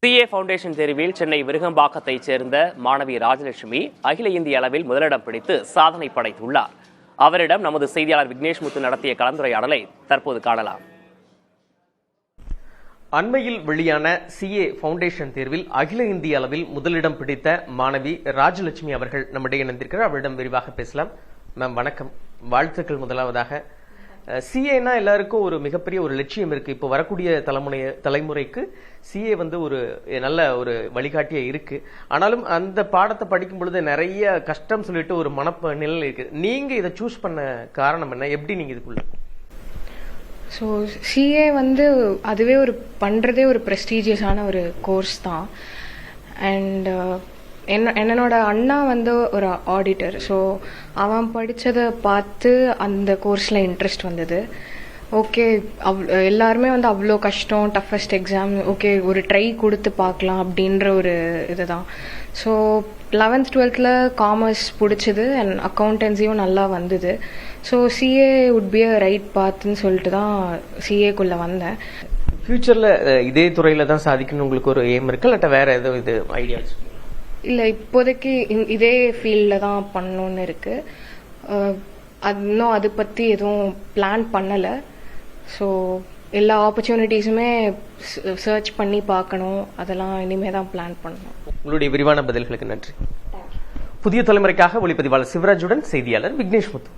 CA foundation தேர்வில் சென்னை விருகம்பாக்கத்தைச் சேர்ந்த மாணவி ராஜலட்சுமி அகில இந்திய அளவில் முதலிடம் பிடித்து சாதனை படைத்துள்ளார். அவரிடம் நமது செய்தியாளர் விக்னேஷ் முத்து நடத்திய கலந்துரையாடலை தற்போது காணலாம். அண்மையில் வெளியான CA ஃபவுண்டேஷன் தேர்வில் அகில இந்திய அளவில் முதலிடம் பிடித்த மாணவி ராஜலட்சுமி அவர்கள் நம்மிடையே இணைந்திருக்கிறார். அவரிடம் விரிவாக பேசலாம். மேம் வணக்கம், வாழ்த்துக்கள். முதலாவதாக CAனா எல்லாருக்கும் ஒரு மிகப்பெரிய ஒரு லட்சியம் இருக்கு. இப்போ வரக்கூடிய தலைமுறைக்கு CA ஒரு நல்ல ஒரு வழிகாட்டியா இருக்கு. ஆனாலும் அந்த பாடத்தை படிக்கும் பொழுது நிறைய கஷ்டம் சொல்லிட்டு ஒரு மனநிலை இருக்கு. நீங்க இதை சூஸ் பண்ண காரணம் என்ன? எப்படி நீங்க இதுக்குள்ள? ஸோ CA அதுவே பண்ணுறதே ஒரு ப்ரெஸ்டீஜியஸான ஒரு கோர்ஸ் தான். அண்ட் என்னோட அண்ணா ஒரு ஆடிட்டர். ஸோ அவன் படித்ததை பார்த்து அந்த கோர்ஸில் இன்ட்ரெஸ்ட் வந்தது. ஓகே, எல்லாருமே அவ்வளோ கஷ்டம், டஃபஸ்ட் எக்ஸாம், ஓகே ஒரு ட்ரை கொடுத்து பார்க்கலாம் அப்படின்ற ஒரு இதுதான். ஸோ 11th 12th காமர்ஸ் பிடிச்சது அண்ட் அக்கௌண்டன்சியும் நல்லா வந்தது. So CA would be a right பாத்துன்னு சொல்லிட்டு தான் CAக்குள்ளே வந்தேன். ஃபியூச்சரில் இதே துறையில் தான் சாதிக்கணும் உங்களுக்கு ஒரு எய்ம் இருக்கு, இல்லாட்ட வேற ஏதோ இது ஐடியா? இல்லை, இப்போதைக்கு இதே ஃபீல்டில் தான் பண்ணணுன்னு இருக்குது. இன்னும் அதை பற்றி எதுவும் பிளான் பண்ணலை. ஸோ எல்லா ஆப்பர்ச்சுனிட்டிஸுமே சர்ச் பண்ணி பார்க்கணும். அதெல்லாம் இனிமேல் தான் பிளான் பண்ணணும். உங்களுடைய விரிவான பதில்களுக்கு நன்றி. புதிய தலைமுறைக்காக ஒளிப்பதிவாளர் சிவராஜுடன் செய்தியாளர் விக்னேஷ் முத்து.